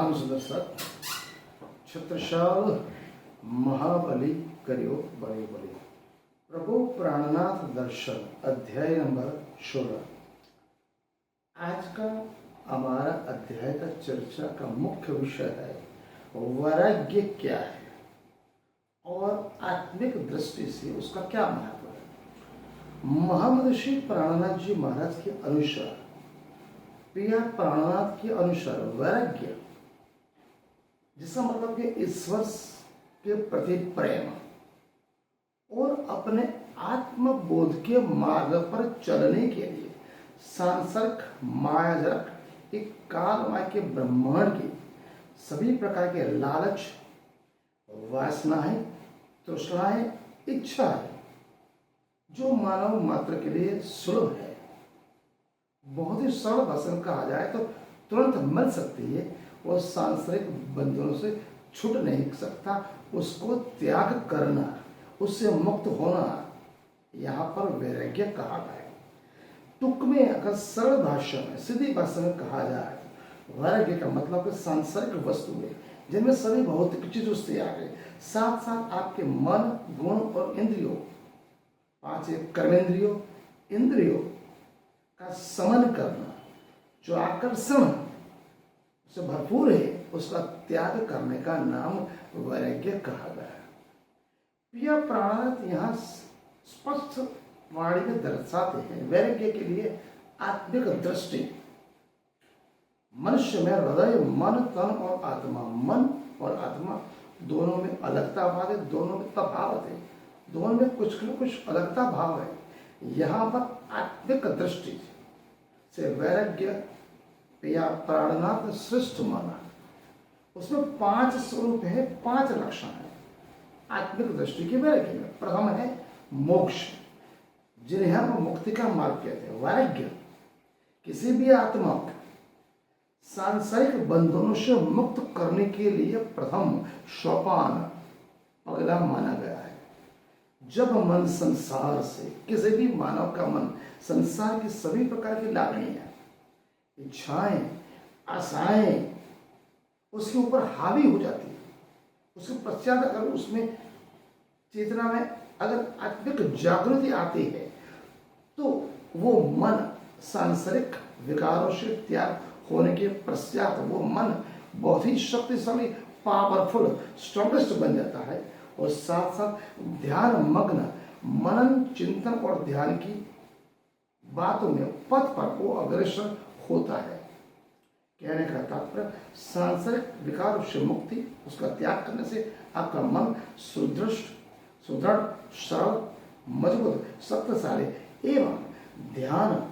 राम सुदर्शक छत्रशाल महाबली करियो बड़े बड़े। प्रभु प्राणनाथ दर्शन अध्याय नंबर 16। आज का हमारा अध्याय का चर्चा का मुख्य विषय है वैराग्य क्या है और आत्मिक दृष्टि से उसका क्या महत्व है। महामनीषी प्राणनाथ जी महाराज के अनुसार, प्रिया प्राणनाथ के अनुसार वैराग्य जिसका मतलब कि ईश्वर के प्रति प्रेम और अपने आत्मबोध के मार्ग पर चलने के लिए सांसारिक मायाजनक एक कालमय के ब्रह्मांड की सभी प्रकार के लालच, वासनाएं, तृष्णाएं, इच्छा है जो मानव मात्र के लिए सुलभ है, बहुत ही सरल भाषा में कहा जाए तो तुरंत मिल सकती है और सांसारिक बंधनों से छूट नहीं सकता, उसको त्याग करना, उससे मुक्त होना, यहाँ पर वैराग्य कहा गया है। टुक में अगर सरल भाषा में, सीधी भाषा में कहा जाए वैराग्य का मतलब है सांसारिक वस्तुएं जिनमें सभी भौतिक चीजों से आ गए, साथ साथ आपके मन, गुण और इंद्रियों, पांच कर्मेंद्रियों, इंद्रियों का समन करना, जो आकर्षण से भरपूर है उसका त्याग करने का नाम वैराग्य कहा गया है। प्रिय प्राणनाथ यहाँ स्पष्ट वाणी में दर्शाते हैं वैराग्य के लिए आत्मिक दृष्टि। मनुष्य में हृदय, मन, तन और आत्मा, मन और आत्मा दोनों में अलगता भाव है, दोनों में तफावत है, दोनों में कुछ न कुछ अलगता भाव है। यहाँ पर आत्मिक दृष्टि से वैराग्य या प्राणनाथ श्रेष्ठ माना। उसमें 5 स्वरूप है, 5 लक्षण है आत्मिक दृष्टि के वैराग्य में। प्रथम है मोक्ष, जिन्हें हम मुक्ति का मार्ग कहते हैं। वैराग्य किसी भी आत्मा को सांसारिक बंधनों से मुक्त करने के लिए प्रथम सोपान पगला माना गया है। जब मन संसार से, किसी भी मानव का मन संसार की सभी प्रकार की लागणियां, इच्छाएं, आशाएं उसके ऊपर हावी हो जाती है, उसके पश्चात अगर उसमें चेतना में अगर आत्मिक जागृति आती है तो वो मन सांसारिक विकारों से त्याग होने के पश्चात वो मन बहुत ही शक्तिशाली, पावरफुल, स्ट्रॉन्गेस्ट बन जाता है और साथ साथ ध्यान मग्न, मनन, चिंतन और ध्यान की बातों में पथ पर वो अग्रसर होता है। कहने का तात्पर्य सांसारिक विकार से मुक्ति, उसका त्याग करने से आपका मन सुदृढ़, सरल, मजबूत, शक्तिशाली एवं ध्यान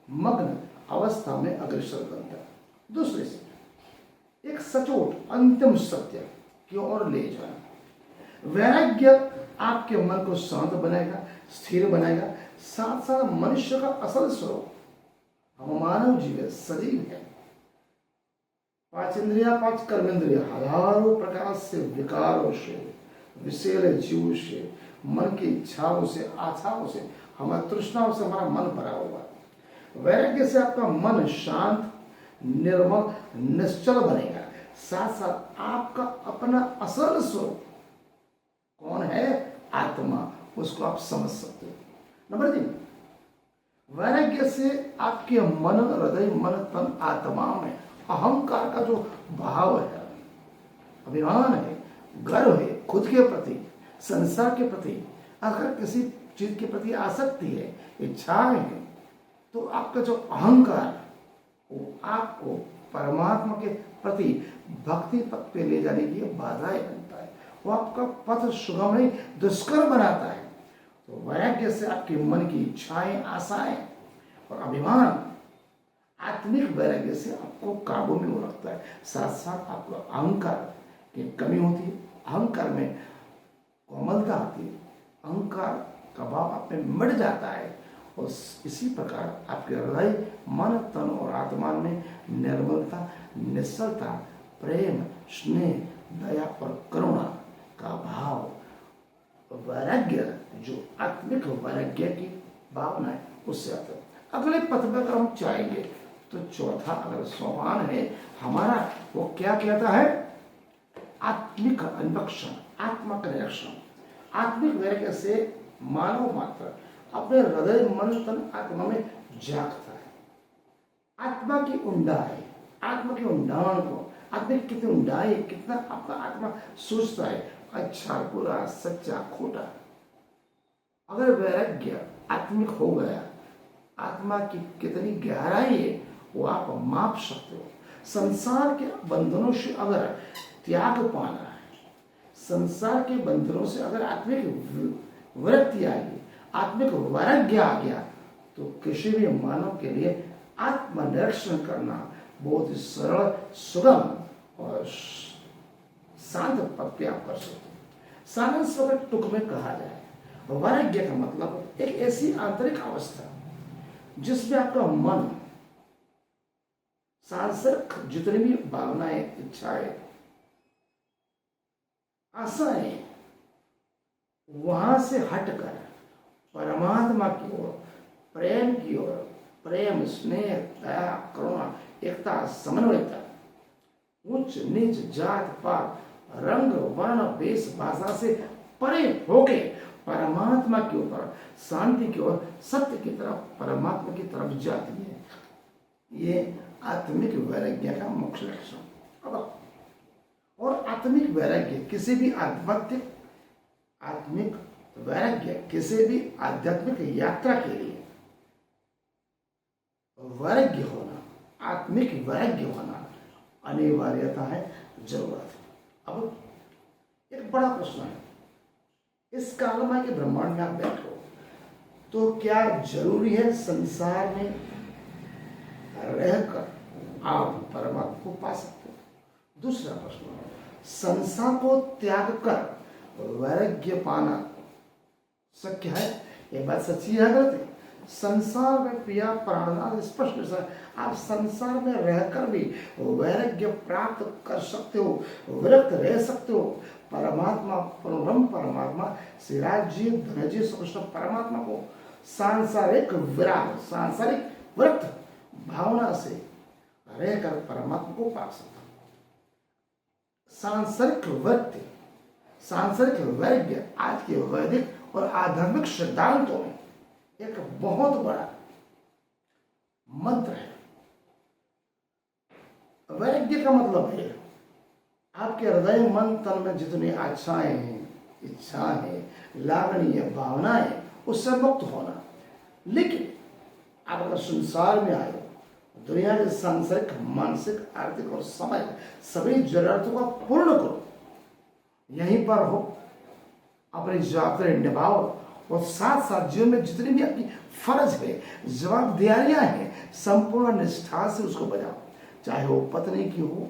मग्न अवस्था में अग्रसर बनता है। दूसरे से एक सचोट अंतिम सत्य की ओर ले जाना। वैराग्य आपके मन को शांत बनाएगा, स्थिर बनाएगा, साथ साथ मनुष्य का असल स्वरूप, हम मानव जीव सजीव है, 5 इंद्रिया, 5 कर्मेंद्रिया हजारों प्रकार से विकारों से, विषैले जीव से, मन की इच्छाओं से, आशाओं से, हमारी तृष्णाओं से हमारा मन भरा हुआ है। वैराग्य से आपका मन शांत, निर्मल, निश्चल बनेगा, साथ साथ आपका अपना असल स्वरूप कौन है, आत्मा, उसको आप समझ सकते हो। नंबर 3, वैराग्य से आपके मन, हृदय, मन, तन, आत्मा में अहंकार का जो भाव है, अभिमान है, गर्व है, खुद के प्रति, संसार के प्रति, अगर किसी चीज के प्रति आसक्ति है, इच्छाएं है, तो आपका जो अहंकार वो आपको परमात्मा के प्रति भक्ति पथ पे ले जाने की बाधाएं बनता है, वो आपका पथ सुगम नहीं दुष्कर बनाता है। तो वैराग्य से आपके मन की इच्छाएं, आशाएं और अभिमान, आत्मिक वैराग्य से आपको काबू में वो रखता है। साथ साथ आपको अहंकार की कमी होती है, अहंकार में कोमलता आती है, अहंकार का भाव आप में मिट जाता है और इसी प्रकार आपके हृदय, मन, तन और आत्मा में निर्मलता, निश्चलता, प्रेम, स्नेह, दया और करुणा का भाव, वैराग्य जो आत्मिक वैराग्य की भावना है उससे आता है। अगले पथ पर अगर हम चाहेंगे तो चौथा अगर सोपान है हमारा, वो क्या कहता है? आत्मिक अन्वेषण, आत्मा का निरीक्षण। आत्मिक वैराग्य से मानव मात्र अपने हृदय, मन, तन, आत्मा में जागता है। आत्मा की ऊंडाई, आत्मा के ऊंडाण को, आत्मा की कितनी ऊंडाई, कितना आपका आत्मा सोचता है, अच्छा बुरा, सच्चा खोटा। अगर वैराग्य आत्मिक हो गया, आत्मा की कितनी गहराई है वो आप माप सकते हो। संसार के बंधनों से अगर त्याग पाना है, संसार के बंधनों से अगर आत्मिक वृत्ति आ गई, आत्मिक वैराग्य आ गया, तो किसी भी मानव के लिए आत्मनिरीक्षण करना बहुत ही सरल, सुगम और शांत पद पे आप कर सकते हो। सारांश अगर टुक में कहा जाए, वैराग्य का मतलब एक ऐसी आंतरिक अवस्था जिसमें आपका मन सांसारिक जितनी भी भावनाएं, इच्छाएं, आशाएं, वहां से हटकर परमात्मा की ओर, प्रेम की ओर, प्रेम, स्नेह, दया, करुणा, एकता, समन्वयता, उच्च नीच, जात पात, रंग, वर्ण, वेश, भाषा से परे होके परमात्मा की ओर, शांति की ओर, सत्य की तरफ, परमात्मा की तरफ जाती है। ये आत्मिक वैराग्य का मुख्य लक्षण। अब और आत्मिक वैराग्य किसी भी आत्मिक वैराग्य किसी भी आध्यात्मिक यात्रा के लिए वैराग्य होना, आत्मिक वैराग्य होना अनिवार्यता है, जरूरत है। अब एक बड़ा प्रश्न है, इस कालमा के ब्रह्मांड में आप बैठो तो क्या जरूरी है संसार में रहकर आप परमात्मा को पा सकते हो? दूसरा प्रश्न, संसार को त्याग कर वैराग्य पाना शक्य है? ये बात सच्ची है, गलत है? संसार में प्रिया प्राणनाथ स्पष्ट से आप संसार में रहकर भी वैराग्य प्राप्त कर सकते हो, विरक्त रह सकते हो। परमात्मा, परम परमात्मा श्री राज जी, धन जी, कृष्ण परमात्मा को सांसारिक विराग, सांसारिक विरक्त भावना से रहकर परमात्मा को पा सकता। सांसारिक वृत्ति, सांसारिक वैराग्य आज के वैदिक और आध्यात्मिक सिद्धांतों में एक बहुत बड़ा मंत्र है। वैराग्य का मतलब है आपके हृदय, मन, तन में जितनी आशाएं हैं, इच्छाएं हैं, लागणीय भावनाएं, उससे मुक्त होना। लेकिन आप अगर संसार में आए, दुनिया के सांसारिक, मानसिक, आर्थिक और सामाजिक सभी जरूरतों को पूर्ण करो, यहीं पर हो, अपनी जवाबदारी निभाओ और साथ साथ जीवन में जितनी भी आपकी फर्ज है, जवाबदारियां हैं, संपूर्ण निष्ठा से उसको बजाओ। चाहे वो पत्नी की हो,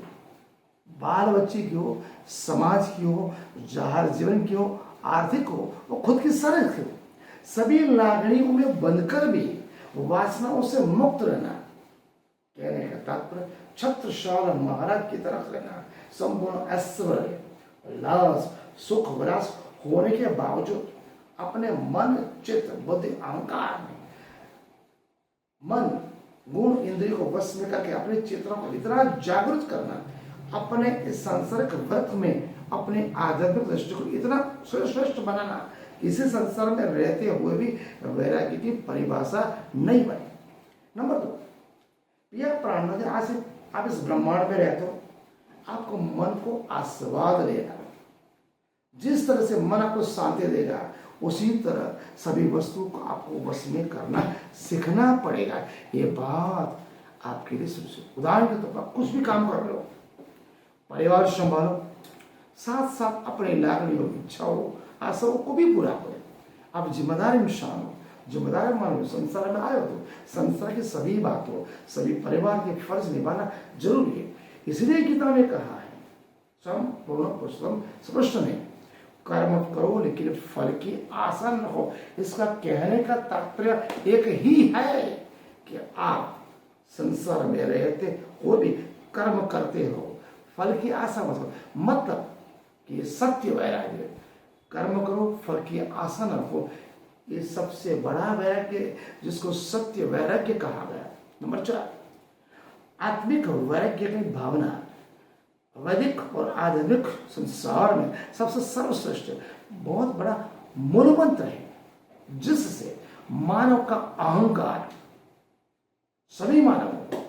बाल बच्चे की हो, समाज की हो, जाहिर जीवन की हो, आर्थिक हो, वो खुद की सरल की हो, सभी लागणियों में बंधकर भी वासनाओं से मुक्त रहना। कहने का तात्पर्य छत्रशाल महाराज की तरफ रहना, संपूर्ण ऐश्वर्य, लाभ, सुख, विलास होने के बावजूद अपने मन, चित्त, बुद्धि, अहंकार में मन, गुण, इंद्रियों को वश में करके अपने चेतना को इतना जागृत करना, अपने इस सांसारिक व्रत में अपने आध्यात्मिक दृष्टि को इतना श्रेष्ठ बनाना, इसी संसार में रहते हुए भी वैराग्य की परिभाषा नहीं बनी। नंबर 2, प्रिय प्राणनाथ, आज आप इस ब्रह्मांड में रहते हो, आपको मन को आस्वाद लेना, जिस तरह से मन आपको शांति देगा उसी तरह सभी वस्तुओं को आपको वश में करना सीखना पड़ेगा। ये बात आपके लिए सुनिश्चित। उदाहरण के तौर पर कुछ भी काम कर रहे हो, परिवार संभालो, साथ साथ अपने लागणियों, इच्छाओं, आशाओं को भी पूरा करो। आप जिम्मेदार इंसान हो, जिम्मेदार मानो, संसार में आए हो तो संसार की सभी बातों, सभी परिवार के फर्ज निभाना जरूरी है। इसलिए गीता में कहा है, सम पूर्ण पुरुषोत्तम स्पष्ट नहीं, कर्म करो लेकिन फल की आशा न हो। इसका कहने का तात्पर्य एक ही है कि आप संसार में रहते हो भी कर्म करते हो, फल की आशा मत करो। मतलब कि सत्य वैराग्य, कर्म करो, फल की आशा न रखो, ये सबसे बड़ा वैराग्य जिसको सत्य वैराग्य कहा गया। नंबर 4, आत्मिक वैराग्य की भावना वैदिक और आधुनिक संसार में सबसे सर्वश्रेष्ठ बहुत बड़ा मूल मंत्र है, जिससे मानव का अहंकार, सभी मानवों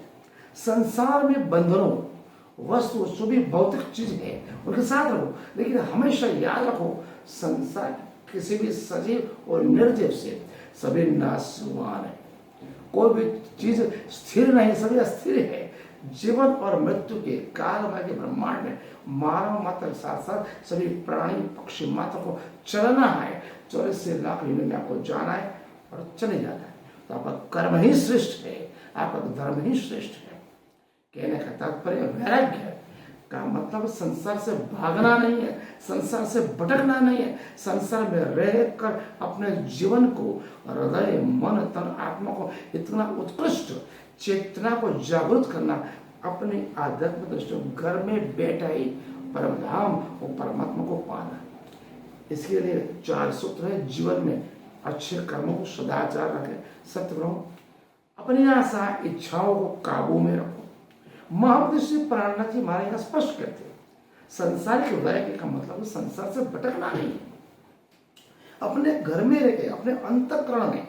संसार में बंधनों, वस्तु जो भी भौतिक चीज है उनके साथ रहो, लेकिन हमेशा याद रखो संसार किसी भी सजीव और निर्जीव से सभी नाशवान है। कोई भी चीज स्थिर नहीं, सभी अस्थिर है। जीवन और मृत्यु के कालमय के ब्रह्मांड में मानव मात्र के साथ साथ सभी प्राणी पक्षी मात्र को चलना है। 84 लाख योनि में आपको जाना है और चले जाना है। तो आपका कर्म ही श्रेष्ठ है, आपका धर्म ही श्रेष्ठ है। कहने का तात्पर्य वैराग्य का मतलब संसार से भागना नहीं है, संसार से भटकना नहीं है, संसार में रहकर अपने जीवन को, हृदय मन तन आत्मा को इतना उत्कृष्ट चेतना को जागृत करना, अपनी आध्यात्मिक दृष्टि घर में बैठा ही परम धाम और परमात्मा को पाना। इसके लिए 4 सूत्र है जीवन में। अच्छे कर्मों को सदाचार रखें, सत्य रहो, अपनी आशा इच्छाओं को काबू में रखो। महामती श्री प्राणनाथ जी महाराज यहाँ स्पष्ट करते हैं, संसारिक वैराग्य का मतलब संसार से भटकना नहीं है। अपने घर में रह के अपने अंतःकरण में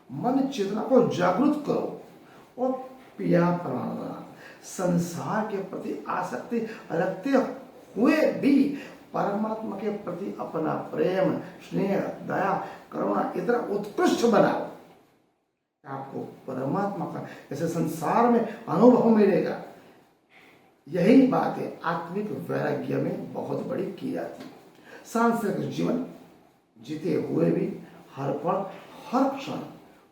मन चेतना को जागृत करो और पिया प्राणनाथ संसार के प्रति आसक्ति रखते हुए भी परमात्मा के प्रति अपना प्रेम, स्नेह, दया, करुणा इतना उत्कृष्ट बनाओ, आपको परमात्मा का ऐसे संसार में अनुभव मिलेगा। यही बात है आत्मिक वैराग्य में बहुत बड़ी की जाती है। सांसारिक जीवन जीते हुए भी हर पल, हर क्षण,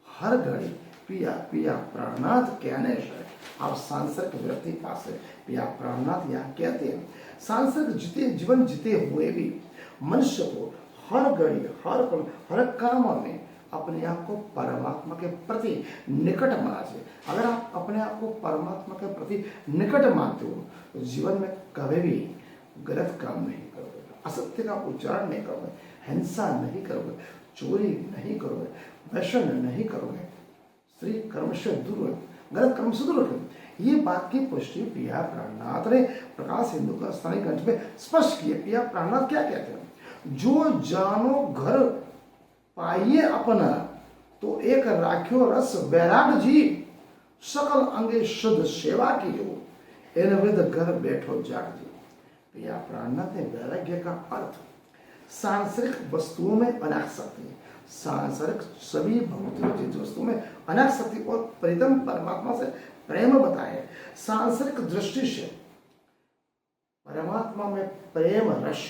हर घड़ी पिया पिया प्राणनाथ कहने से आप सांसारिक व्यक्ति पास पिया प्राणनाथ यहाँ कहते हैं। सांसारिक जीवन जीते हुए भी मनुष्य को हर घड़ी, हर पल, हर काम में अपने आप को परमात्मा के प्रति निकट मानना चाहिए। अगर आप अपने आप को परमात्मा के प्रति निकट मानते हो तो जीवन में कभी भी गलत काम नहीं करोगे, असत्य का उच्चारण नहीं करोगे, हिंसा नहीं करोगे, चोरी नहीं करोगे, वैषण नहीं करोगे, स्त्री कर्म से दूर, गलत कर्म से दूर रखोगे। ये बात की पुष्टि पिया प्राणनाथ ने प्रकाश हिंदू का स्थानीय ग्रंथ में स्पष्ट किए। पिया प्राणनाथ क्या कहते हैं? जो जानो घर पाइए अपना, तो एक राख्यो रस वैराग जी, सकल अंगे शुद्ध सेवा की हो, इन विद घर बैठो जाग जी। पिया प्राणनाथ ने वैराग्य का अर्थ सांसारिक वस्तुओं में अनासक्ति, सांसारिक सभी भौतिक वस्तुओं में अनासक्ति और प्रीतम परमात्मा से प्रेम बताए। सांसारिक दृष्टि से परमात्मा में प्रेम रस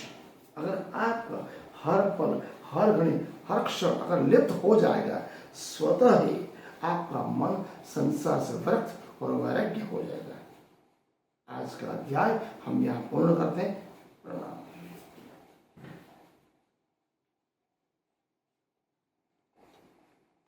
अगर आपका हर पल, हर घड़ी, हर क्षण अगर लिप्त हो जाएगा, स्वतः ही आपका मन संसार से विरक्त और वैराग्य हो जाएगा। आज का अध्याय हम यहाँ पूर्ण करते हैं। प्रणाम।